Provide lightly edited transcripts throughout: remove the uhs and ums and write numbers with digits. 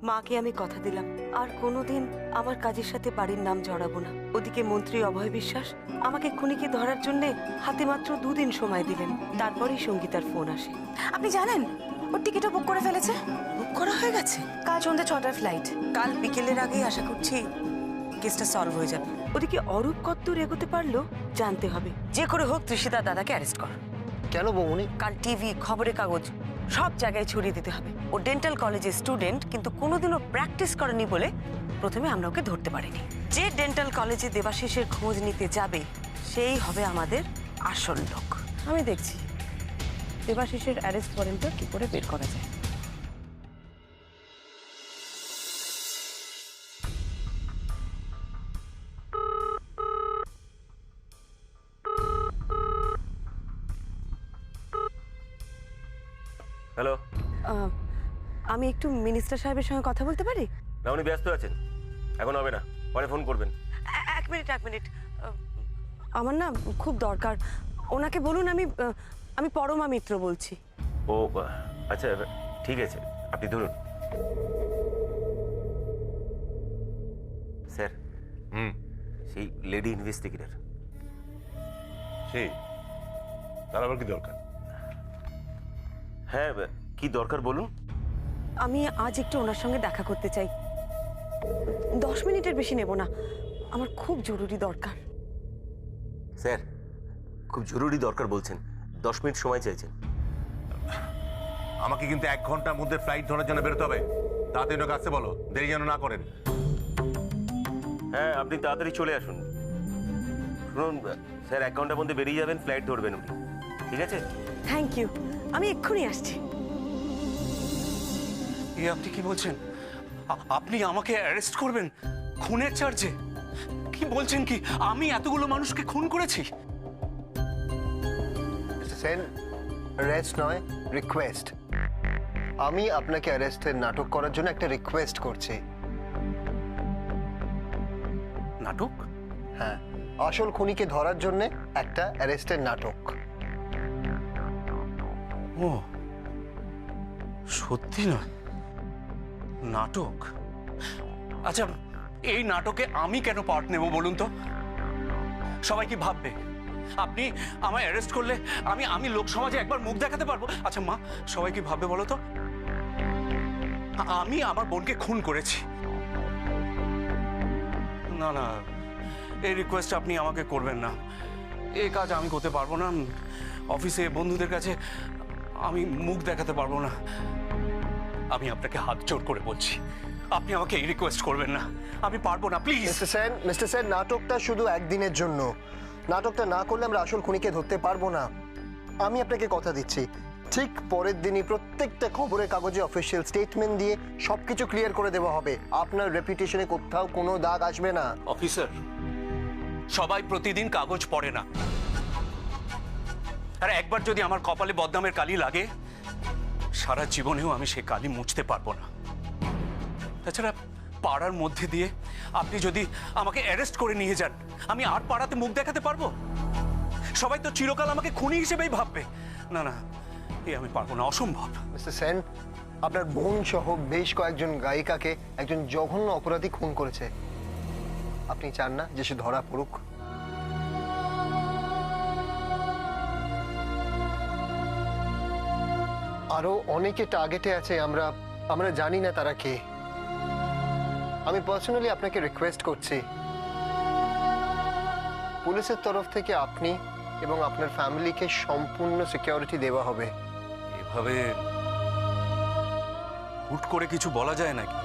মাকে আমি কথা দিলাম আর কোনোদিন আমার কাজের সাথে বাড়ির নাম জড়াবো না। ওদিকে মন্ত্রী অভয় বিশ্বাস আমাকে খুনিকে ধরার জন্য হাতে মাত্র 2 দিন সময় দিলেন, তারপরেই সঙ্গীতার ফোন আসে। আপনি জানেন ওর টিকিটও বুক করে ফেলেছে? বুক করা হয়ে গেছে? কাল সন্ধ্যে 6টার ফ্লাইট। কাল বিকেলের আগেই আশা করছি কেসটা সলভ হয়ে যাবে। ওদিকে অরূপ কতদূর এগোতে পারলো জানতে হবে। যে করে হোক তৃষিতা দাদাকে অ্যারেস্ট কর। কেন বৌমনি? কাল টিভি, খবরের কাগজ সব জায়গায় ছড়িয়ে দিতে হবে। ও ডেন্টাল কলেজের স্টুডেন্ট, কিন্তু কোনোদিনও প্র্যাকটিস করেনি বলে প্রথমে আমরা ওকে ধরতে পারিনি। যে ডেন্টাল কলেজে দেবাশিসের খোঁজ নিতে যাবে সেই হবে আমাদের আসল লোক। আমি দেখছি দেবাশিসের অ্যারেস্ট ওয়ারেন্টটা কি করে বের করা যায়। হ্যালো। আমি একটু মিনিস্টার সাহেবের সঙ্গে কথা বলতে পারি? না, উনি ব্যস্ত আছেন, এখন হবে না, পরে ফোন করবেন। এক মিনিট। আমার না খুব দরকার। ওনাকে বলুন আমি পরমা মিত্র বলছি। ও আচ্ছা, ঠিক আছে, আপনি ধরুন। স্যার, সেই লেডি ইনভেস্টিগেটর। সেই তার আবার কি দরকার? হ্যাঁ, কি দরকার বলুন। আমি আজ একটু ওনার সঙ্গে দেখা করতে চাই। 10 মিনিটের বেশি নেব না, আমার খুব জরুরি দরকার। স্যার, খুব জরুরি দরকার বলছেন, 10 মিনিট সময় চাইছেন। আমাকে কিন্তু 1 ঘন্টার মধ্যে ফ্লাইট ধরার জন্য বেরোতে হবে। তাড়াতাড়ি ওনাকে আসতে বলো, দেরি যেন না করেন। হ্যাঁ, আপনি তাড়াতাড়ি চলে আসুন। শুনুন স্যার, 1 ঘন্টার মধ্যে বেরিয়ে যাবেন, ফ্লাইট ধরবেন উনি, ঠিক আছে? থ্যাংক ইউ, আমি এক্ষুনি আসছি। আপনি কি বলছেন? আপনি আমাকে অ্যারেস্ট করবেন খুনের চার্জে? কি বলছেন? কি আমি এতগুলো মানুষকে খুন করেছি? সেন, অ্যারেস্ট নয়, রিকোয়েস্ট। আমি আপনাকে অ্যারেস্টের নাটক করার জন্য একটা রিকোয়েস্ট করছি। নাটক? হ্যাঁ, আসল খুনিকে ধরার জন্য একটা অ্যারেস্টের নাটক। ও সত্যি নয়, নাটক। আচ্ছা, এই নাটকে আমি কেন পার্ট নেব বলুন তো? সবাই কি ভাববে? আপনি আমায় অ্যারেস্ট করলে আমি লোক সমাজে একবার মুখ দেখাতে পারবো? আচ্ছা মা, সবাই কি ভাববে বলো তো? আমি আমার বোনকে খুন করেছি। না না, এই রিকোয়েস্ট আপনি আমাকে করবেন না। এই কাজ আমি করতে পারবো না। অফিসে বন্ধুদের কাছে আমি মুখ দেখাতে পারবো না। আমি আপনাকে হাত জোড় করে বলছি, আপনি আমাকে এই রিকোয়েস্ট করবেন না। আমি পারবো না, প্লিজ। মিস্টার সেন, নাটকটা শুধু একদিনের জন্য। নাটকটা না করলে আমরা আসল খুনিকে ধরতে পারবো না। আমি আপনাকে কথা দিচ্ছি, ঠিক পরের দিনই প্রত্যেকটা খবরের কাগজে অফিসিয়াল স্টেটমেন্ট দিয়ে সবকিছু ক্লিয়ার করে দেওয়া হবে। আপনার রেপুটেশনে কোথাও কোনো দাগ আসবে না। অফিসার, সবাই প্রতিদিন কাগজ পড়ে না। আর একবার যদি আমার কপালে বদনামের কালি লাগে, সারা জীবনেও আমি সেই কালি মুছতে পারবো না। তাছাড়া পাড়ার মধ্যে দিয়ে আপনি যদি আমাকে অ্যারেস্ট করে নিয়ে যান, আমি আর পাড়াতে মুখ দেখাতে পারবো? সবাই তো চিরকাল আমাকে খুনি হিসেবেই ভাববে। না না, আমি পারবো না, অসম্ভব। মিস্টার সেন, আপনার বোন সহ বেশ কয়েকজন গায়িকাকে একজন জঘন্য অপরাধী খুন করেছে। আপনি চান না যে সে ধরা পড়ুক? আরো অনেকে টার্গেটে আছে, আমরা জানি না তারা কে। আমি পার্সোনালি আপনাকে রিকোয়েস্ট করছি, পুলিশের তরফ থেকে আপনি এবং আপনার ফ্যামিলিকে সম্পূর্ণ সিকিউরিটি দেওয়া হবে। এভাবে হুট করে কিছু বলা যায় নাকি?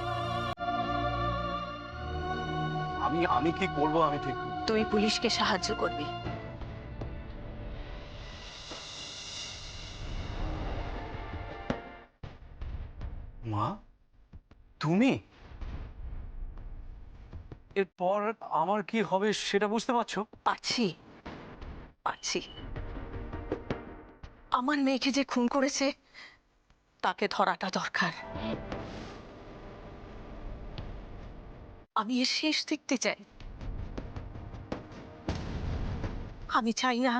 আমি কি করব আমি ঠিক। তুই পুলিশকে সাহায্য করবি। মা, তুমি? এরপর আমার কি হবে সেটা বুঝতে পারছো? পারছি। আমার মেয়েকে যে খুন করেছে তাকে ধরাটা দরকার। আমি এর শেষ দেখতে চাই। আমি চাই না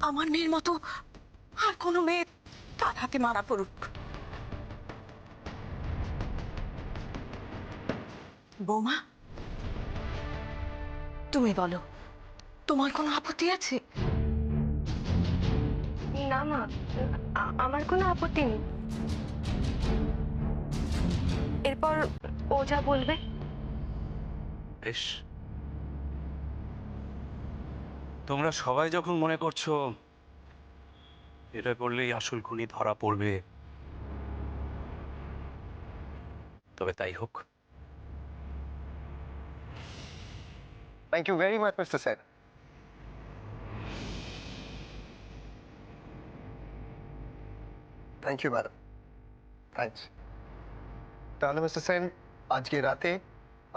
আমার মেয়ের মতো আর কোনো মেয়ে তার হাতে মারা পড়ুক। বৌমা, তুমি বলো, তোমার কোনো আপত্তি আছে? না মা, আমার কোনো আপত্তি নেই। এরপর ও যা বলবে। বেশ, তোমরা সবাই যখন মনে করছো এটা করলেই আসল খুনি ধরা পড়বে, তবে তাই হোক। Thank you very much mister Sen. Thank you madam, thanks. তাহলে মিস্টার সেন, আজকে রাতে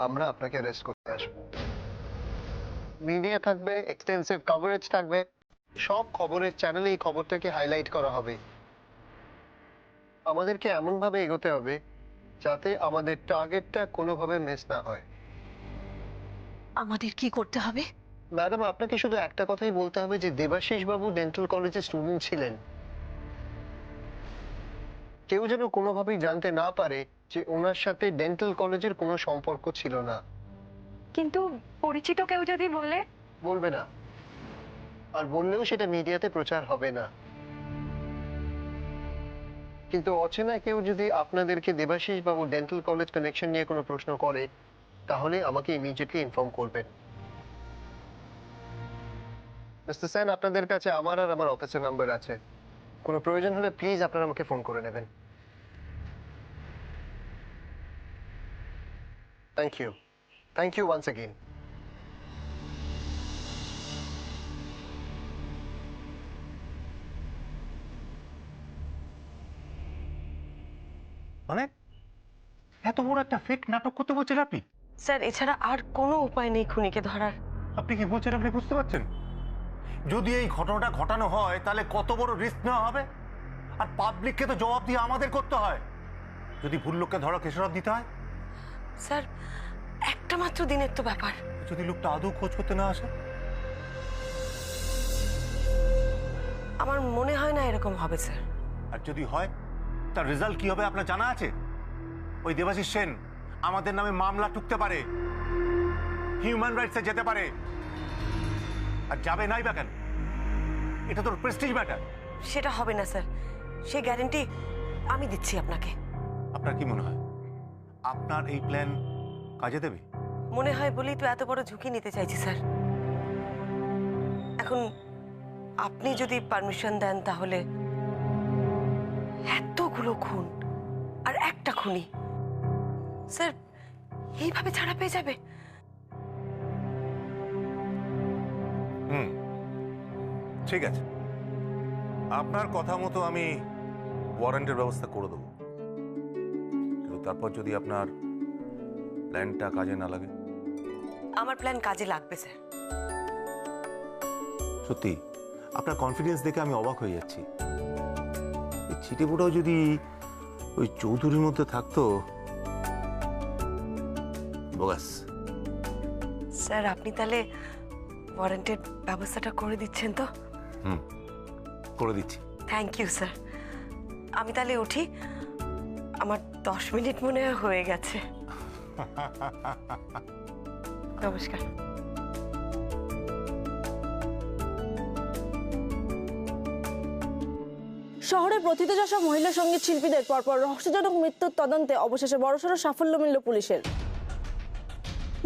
আমরা আপনাকে অ্যারেস্ট করতে আসবো। মিডিয়া থাকবে, এক্সটেন্সিভ কভারেজ থাকবে, সব খবরের চ্যানেলে এই খবরটাকে হাইলাইট করা হবে। আমাদেরকে এমনভাবে এগোতে হবে যাতে আমাদের টার্গেটটা কোনোভাবে মিস না হয়। আমাদের কি করতে হবে? ম্যাডাম, আপনাকে শুধু একটা কথাই বলতে হবে যে দেবাশিস বাবু ডেন্টাল কলেজের স্টুডেন্ট ছিলেন। কেউ যেন কোনোভাবেই জানতে না পারে যে ওনার সাথে ডেন্টাল কলেজের কোনো সম্পর্ক ছিল না। কিন্তু পরিচিত কেউ যদি বলে? বলবে না, আর বললেও সেটা মিডিয়াতে প্রচার হবে না। কিন্তু অচেনা কেউ যদি আপনাদেরকে দেবাশিস বাবু ডেন্টাল কলেজ কানেকশন নিয়ে কোনো প্রশ্ন করে, তাহলে আমাকে ইমিডিয়েটলি ইনফর্ম করবেন। মিস্টার সেন, আপনাদের কাছে আমার আর আমার অফিসের নাম্বার আছে। কোনো প্রয়োজন হলে প্লিজ আপনারা আমাকে ফোন করে নেবেন। Thank you, thank you once again. মানে এত বড় একটা ফেক নাটক করতে বলছেন আপনি? স্যার, এছাড়া আর কোনো উপায় নেই খুনিকে ধরার। আপনি কি বলছেন আপনি বুঝতে পারছেন? যদি এই ঘটনাটা ঘটানো হয় তাহলে কত বড় রিস্ক নেওয়া হবে, আর পাবলিককে তো জবাব দিয়ে আমাদের করতে হয়। যদি ভুল লোককে ধরা খেসারত দিতে হয়, স্যার, একটা মাত্র দিনের তো ব্যাপার। যদি লোকটা আদৌ খোঁজ করতে না আসে? আমার মনে হয় না এরকম হবে স্যার। আর যদি হয় তার রেজাল্ট কি হবে আপনার জানা আছে? ওই দেবাশিস সেন আমাদের নামে মামলা টুকতে পারে, হিউম্যান রাইটসে যেতে পারে। আর যাবে নাই বা কেন? এটা তোর প্রেস্টিজ ম্যাটার। সেটা হবে না স্যার, সে গ্যারেন্টি আমি দিচ্ছি আপনাকে। আপনার কি মনে হয় আপনার এই প্ল্যান কাজে দেবে? মনে হয় বলেই তো এত বড় ঝুঁকি নিতে চাইছি স্যার। এখন আপনি যদি পারমিশন দেন তাহলে এতগুলো খুন আর একটা খুনি স্যার এইভাবে ছাড়া পেয়ে যাবে? ঠিক আছে, আপনার কথা মতো আমি ওয়ারেন্টের ব্যবস্থা করে দেবো, কিন্তু তারপর যদি আপনার প্ল্যানটা কাজে না লাগে? আমার প্ল্যান কাজে লাগবে স্যার। সত্যি আপনার কনফিডেন্স দেখে আমি অবাক হয়ে যাচ্ছি। এই ছিটেফোঁটাও যদি ওই চৌধুরীর মধ্যে থাকতো। বোগাস। স্যার, আপনি তাহলে ওয়ারেন্টের ব্যবস্থাটা করে দিচ্ছেন তো? করে দিচ্ছি। Thank you sir. আমি তাহলে উঠি, আমার 10 মিনিট মনে হয় হয়ে গেছে। নমস্কার। শহরে প্রথিতযশা মহিলা সঙ্গীত শিল্পীদের পরপর রহস্যজনক মৃত্যুর তদন্তে অবশেষে বড়সড় সাফল্য মিলল পুলিশের।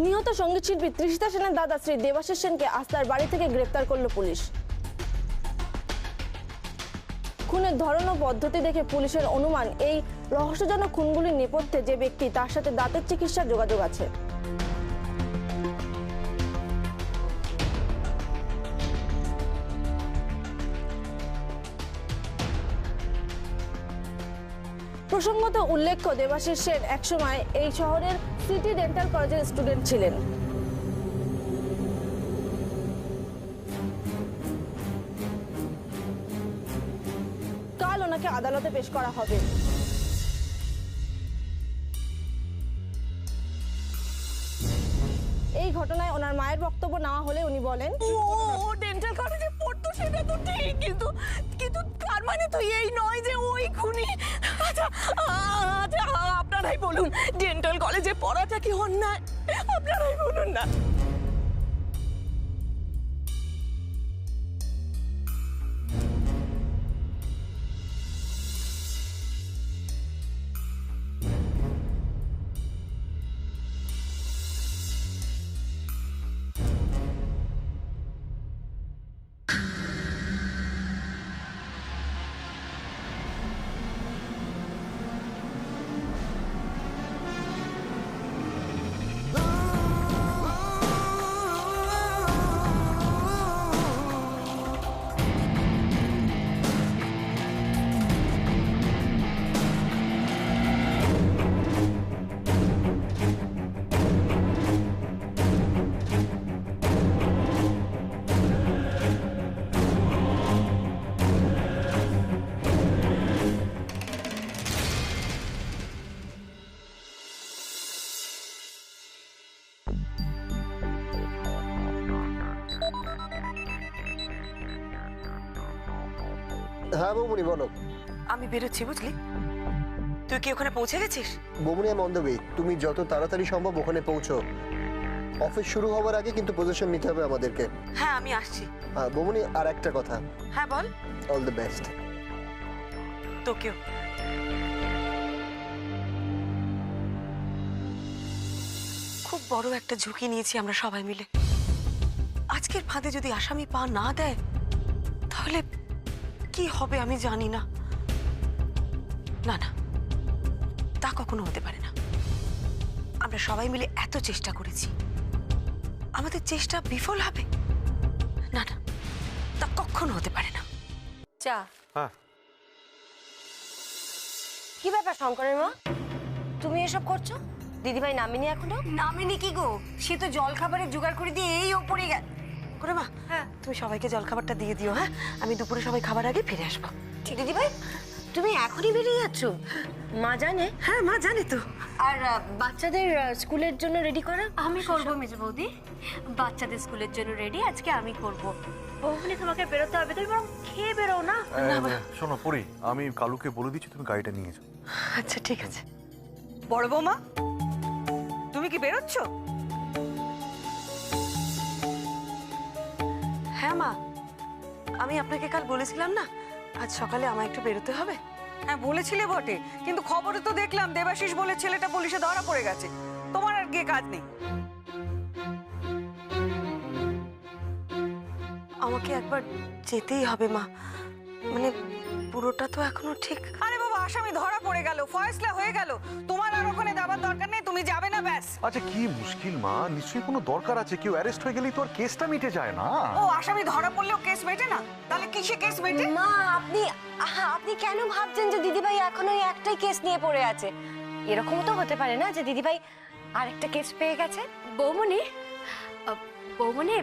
নিহত সঙ্গীত শিল্পী তৃষিতা সেনের দাদা শ্রী দেবাশিস সেনকে আজ তার বাড়ি থেকে গ্রেপ্তার করল পুলিশ। খুনের ধরন ও পদ্ধতি দেখে পুলিশের অনুমান এই রহস্যজনক খুনগুলির নেপথ্যে যে ব্যক্তি তার সাথে দাঁতের চিকিৎসার যোগাযোগ আছে। প্রসঙ্গত উল্লেখ্য, দেবাশিস সেন একসময় এই শহরের সিটি ডেন্টাল কলেজের স্টুডেন্ট ছিলেন। কাল ওনাকে আদালতে পেশ করা হবে। এই ঘটনায় ওনার মায়ের বক্তব্য নেওয়া হলে উনি বলেন, ও ডেন্টাল কলেজে পড়তো সেটা তো ঠিক, কিন্তু কিন্তু তার মানে তো এই নয় যে ওই খুনি। আচ্ছা আচ্ছা, আপনার আপনারাই বলুন ডেন্টাল কলেজে পড়াটা কি অন্যায়? আপনারাই বলুন না। হ্যাঁ বৌমনি বলো। আমি বেরোচ্ছি, বুঝলি? তুই কি ওখানে পৌঁছে গেছিস? বৌমনি আমি অন দ্য ওয়ে, তুমি যত তাড়াতাড়ি সম্ভব ওখানে পৌঁছো। অফিস শুরু হওয়ার আগে কিন্তু পজিশন নিতে হবে আমাদেরকে। হ্যাঁ, আমি আসছি। বৌমনি আর একটা কথা, হ্যাঁ বল। All the best. তোকেও। খুব বড় একটা ঝুঁকি নিয়েছি আমরা সবাই মিলে। আজকের ফাঁদে যদি আসামি পা না দেয় তাহলে কি হবে আমি জানি না। না না, তা কখনো হতে পারে না। আমরা সবাই মিলে এত চেষ্টা করেছি, আমাদের চেষ্টা বিফল হবে? না না, তা কখনো হতে পারে না। চা। হ্যাঁ। কি ব্যাপার শঙ্করের মা, তুমি এসব করছো? দিদিভাই নামেনি এখনো? নামেনি কি গো, সে তো জল খাবারের জোগাড় করে দিয়ে এই ওপরে গেল। করে মা, হ্যাঁ। তুমি সবাইকে জল খাবারটা দিয়ে দিও। হ্যাঁ, আমি দুপুরে সবাই খাবার আগে ফিরে আসবো। দিদিভাই তুমি এখনই বেরিয়ে যাচ্ছ? মা জানে? হ্যাঁ, মা জানে তো। আর বাচ্চাদের স্কুলের জন্য রেডি করা? আমি করবো মেজ বৌদি, বাচ্চাদের স্কুলের জন্য রেডি আজকে আমি করব। বৌমনি তোমাকে বেরোতে হবে, তুমি বরং খেয়ে বেরো না। শোনো পরি, আমি কালুকে বলে দিচ্ছি তুমি গাড়িটা নিয়ে যাও। আচ্ছা ঠিক আছে। বড় বৌমা, তুমি কি বেরোচ্ছ? হ্যাঁ মা, আমি আপনাকে কাল বলেছিলাম না আজ সকালে আমায় একটু বেরোতে হবে। হ্যাঁ বলেছিলে বটে, কিন্তু খবরে তো দেখলাম দেবাশিস বলে ছেলেটা পুলিশে ধরা পড়ে গেছে। তোমার আর গিয়ে কাজ নেই? আমাকে একবার যেতেই হবে মা, মানে পুরোটা তো এখনো ঠিক। আরে বাবা, আসামি ধরা পড়ে গেল, ফয়সলা হয়ে গেল, তোমার আর ওখানে যাবার দরকার নেই, তুমি যাবে না ব্যাস। আচ্ছা কি মুশকিল মা, নিশ্চয়ই কোনো দরকার আছে। কেউ অ্যারেস্ট হয়ে গেলেই তো আর কেসটা মিটে যায় না। ও আসামি ধরা পড়লেও কেস মেটে না? তাহলে কিসে কেস মেটে? মা আপনি কেন ভাবছেন যে দিদিভাই এখনো এই একটাই কেস নিয়ে পড়ে আছে? এরকম তো হতে পারে না যে দিদিভাই আরেকটা কেস পেয়ে গেছে। বৌমনি, বৌমনি,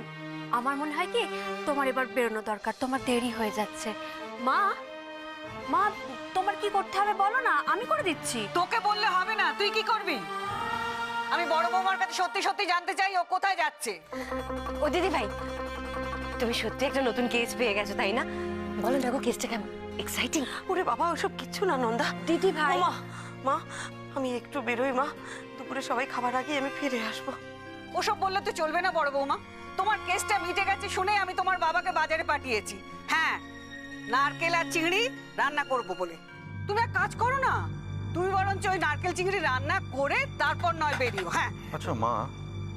আমার মনে হয় কি তোমার এবার বেরোনো দরকার, তোমার দেরি হয়ে যাচ্ছে। মা, মা তোমার কি করতে হবে বলো না, আমি করে দিচ্ছি। তোকে বললে হবে না, তুই কি করবি? আমি বড় বৌমার কাছে সত্যি সত্যি জানতে চাই ও কোথায় যাচ্ছে। ও দিদিভাই, তুমি সত্যি একটা নতুন কেস পেয়ে গেছো তাই না? বলো দেখো কেসটা কেমন এক্সাইটিং। ওরে বাবা, ওসব কিচ্ছু না নন্দা। দিদি ভাই, মা, মা আমি একটু বেরোই মা, দুপুরে সবাই খাবার আগে আমি ফিরে আসবো। ওসব বললে তো চলবে না বড় বৌমা। তোমার কেসটা মিটে গেছে শুনে আমি তোমার বাবাকে বাজারে পাঠিয়েছি। হ্যাঁ, নারকেল আর চিংড়ি রান্না করব বলে। তুমি এক কাজ করো না, তুমি বরঞ্চ ওই নারকেল চিংড়ি রান্না করে তারপর নয় বেরিও। হ্যাঁ আচ্ছা মা,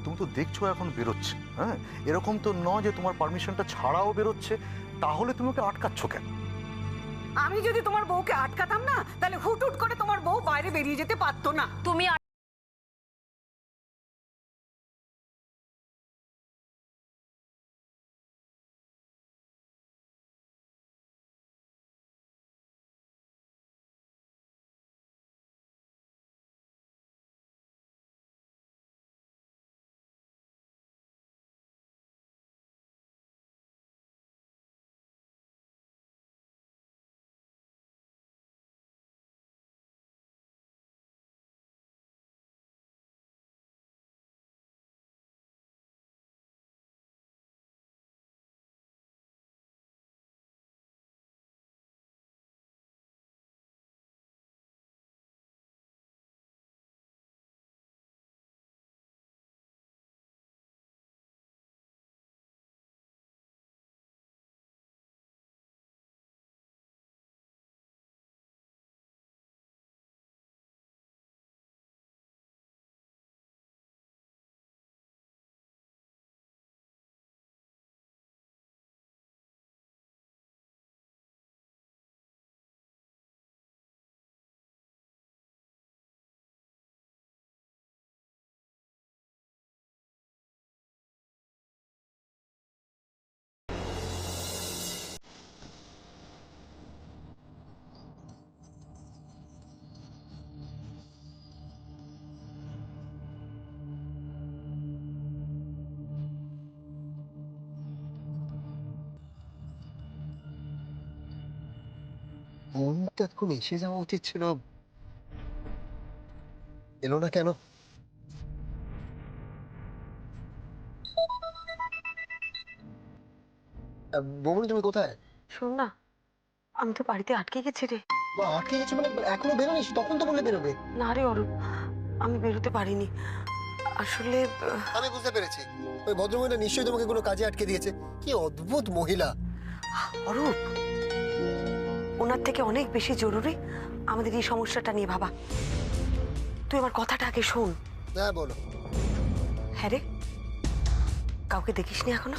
তুমি তো দেখছো এখন বেরোচ্ছে, হ্যাঁ এরকম তো নয় যে তোমার পারমিশনটা ছাড়াও বেরোচ্ছে, তাহলে তুমি ওকে আটকাচ্ছ কেন? আমি যদি তোমার বউকে আটকাতাম না, তাহলে হুট হুট করে তোমার বউ বাইরে বেরিয়ে যেতে পারতো না। তুমি মনটা এখন এসে যাওয়া উচিত ছিল, এলো না কেন? বৌমনি তুমি কোথায়? শোন না, আমি তো বাড়িতে আটকে গেছি রে। আটকে গেছো মানে এখনো বেরোনি? তখন তো বললে বেরোবে। না রে অরূপ, আমি বেরোতে পারিনি আসলে। আমি বুঝতে পেরেছি, ওই ভদ্রমহিলা নিশ্চয়ই তোমাকে কোনো কাজে আটকে দিয়েছে। কি অদ্ভুত মহিলা। অরূপ, ওনার থেকে অনেক বেশি জরুরি আমাদের এই সমস্যাটা নিয়ে ভাবা। তুই আমার কথাটা আগে শোন। হ্যাঁ বলো। হ্যাঁ রে, কাউকে দেখিসনি এখনো?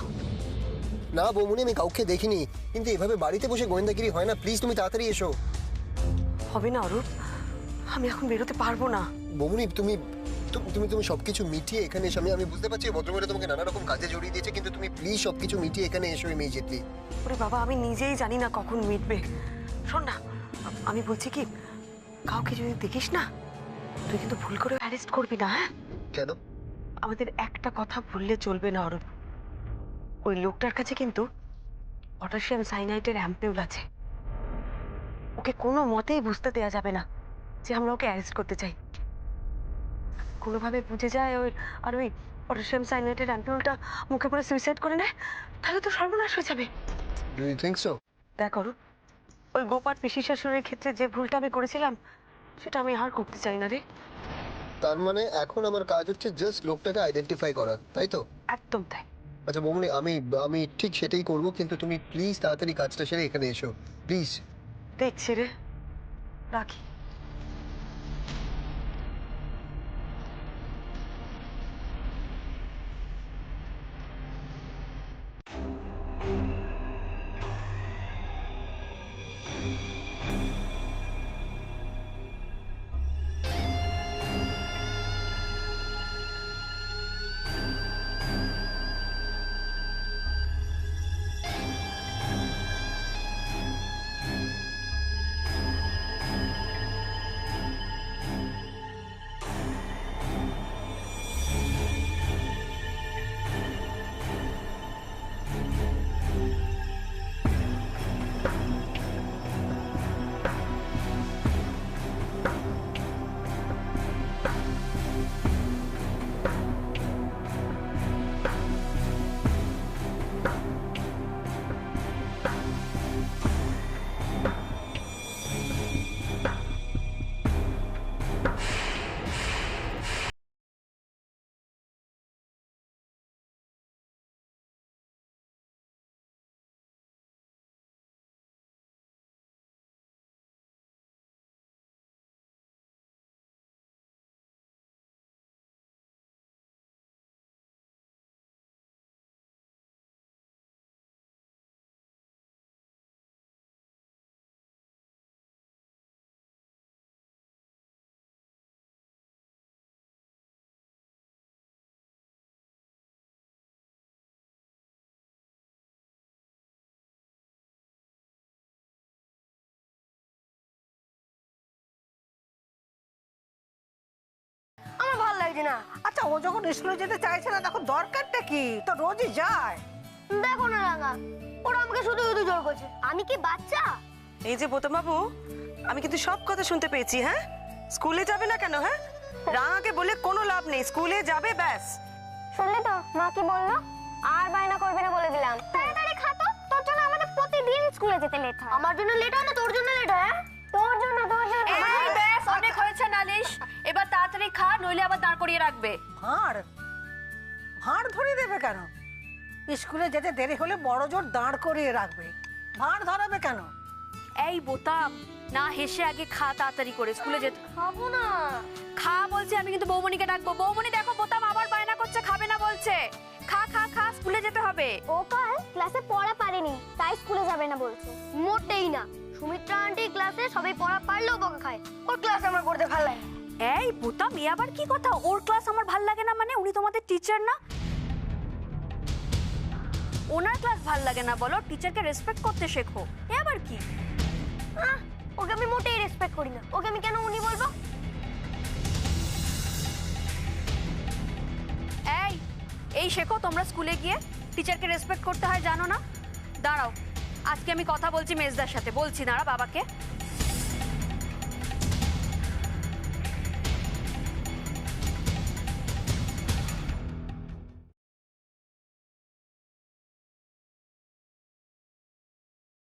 না বৌমনি, আমি কাউকে দেখিনি, কিন্তু এভাবে বাড়িতে বসে গোয়েন্দাগিরি হয় না। প্লিজ তুমি তাড়াতাড়ি এসো। হবে না অরূপ, আমি এখন বেরোতে পারবো না। বৌমনি তুমি তুমি তুমি সবকিছু মিটিয়ে এখানে এসো। আমি বুঝতে পারছি ভদ্রমহিলা তোমাকে নানা রকম কাজে জড়িয়ে দিয়েছে, কিন্তু তুমি প্লিজ সবকিছু মিটিয়ে এখানে এসো ইমিডিয়েটলি। ওরে বাবা, আমি নিজেই জানি না কখন মিটবে। শোন না, আমি বলছি কি, কাউকে যদি দেখিস না, তুই কিন্তু ভুল করে অ্যারেস্ট করবি না। হ্যাঁ? কেন? আমাদের একটা কথা বললে চলবে না অরূপ। ওই লোকটার কাছে কিন্তু পটাশিয়াম সাইনাইডের অ্যাম্পিউল আছে। ওকে কোনো মতেই বুঝতে দেওয়া যাবে না যে আমরা ওকে অ্যারেস্ট করতে চাই। কোনোভাবে বুঝে যায় ওই, আর ওই পটাশিয়াম সাইনাইডের অ্যাম্পিউলটা মুখে পড়ে সুইসাইড করে নেয়, তাহলে তো সর্বনাশ হয়ে যাবে। Do you think so? দেখ অরূপ, ওই গোপার পিসি শাশুড়ির ক্ষেত্রে যে ভুলটা আমি করেছিলাম, সেটা আমি আর করতে চাই না রে। তার মানে এখন আমার কাজ হচ্ছে জাস্ট লোকটাকে আইডেন্টিফাই করা, তাই তো? একদম তাই। আচ্ছা বৌমনি, আমি ঠিক সেটাই করব, কিন্তু তুমি প্লিজ তাড়াতাড়ি কাজটা সেরে এখানে এসো প্লিজ। দেখছি রে, রাখি। আমার ভালো লাগছে না। আচ্ছা, ও যখন স্কুলে যেতে চাইছে না, তখন দরকারটা কি? তো রোজই যায়। দেখো না রাঙা, ওরা আমাকে শুধু শুধু জোর করছে। আমি কি বাচ্চা? এই যে বোতাম বাবু, আমি কিন্তু সব কথা শুনতে পেয়েছি। হ্যাঁ, স্কুলে যাবে না কেন? হ্যাঁ, রাঙাকে বলে কোনো লাভ নেই, স্কুলে যাবে ব্যাস। শুনলি তো মা কি বললো? আর বায়না করবে না বলে দিলাম। তাড়াতাড়ি খা তো, তোর জন্য আমাদের প্রতিদিন স্কুলে যেতে লেট হয়। আমার জন্য লেট হয় না, তোর জন্য লেট হয়। তোর জন্য। এই ব্যাস, অনেক হয়েছে নালিশ। এবার তাড়াতাড়ি খা, নইলে আবার দাঁড় করিয়ে রাখবে। ভাঁড় ধরিয়ে দেবে কেন? স্কুলে যেতে দেরি হলে বড় জোর দাঁড় করিয়ে রাখবে, ভাঁড় ধরাবে কেন? এই বোতাম, না হেসে আগে খা তাড়াতাড়ি করে, স্কুলে যেতে। খাবো না। খা বলছি, আমি কিন্তু বৌমনিকে ডাকবো। বৌমনি দেখো, বোতাম আবার বায়না করছে, খাবে না বলছে। খা খা খা, স্কুলে যেতে হবে। ও কাল ক্লাসে পড়া পারেনি, তাই স্কুলে যাবে না বলছে। মোটেই না। সুমিত্রা আন্টি ক্লাসে সবাই পড়া পারলেও বকা খায়। ওর ক্লাস আমার করতে ভালো লাগে। এই বোতাম, এ আবার কি কথা? ওর ক্লাস আমার ভাল লাগে না মানে? উনি তোমাদের টিচার না? ওনার ক্লাস ভাল লাগে না বলো? টিচারকে রেসপেক্ট করতে শেখো। এ আবার কি? ওকে আমি মোটেই রেসপেক্ট করি না। ওকে আমি কেন উনি বলবো? এই শেখো তোমরা স্কুলে গিয়ে, টিচারকে রেসপেক্ট করতে হয় জানো না? দাঁড়াও, আজকে আমি কথা বলছি মেজদার সাথে। বলছি, দাঁড়া বাবাকে।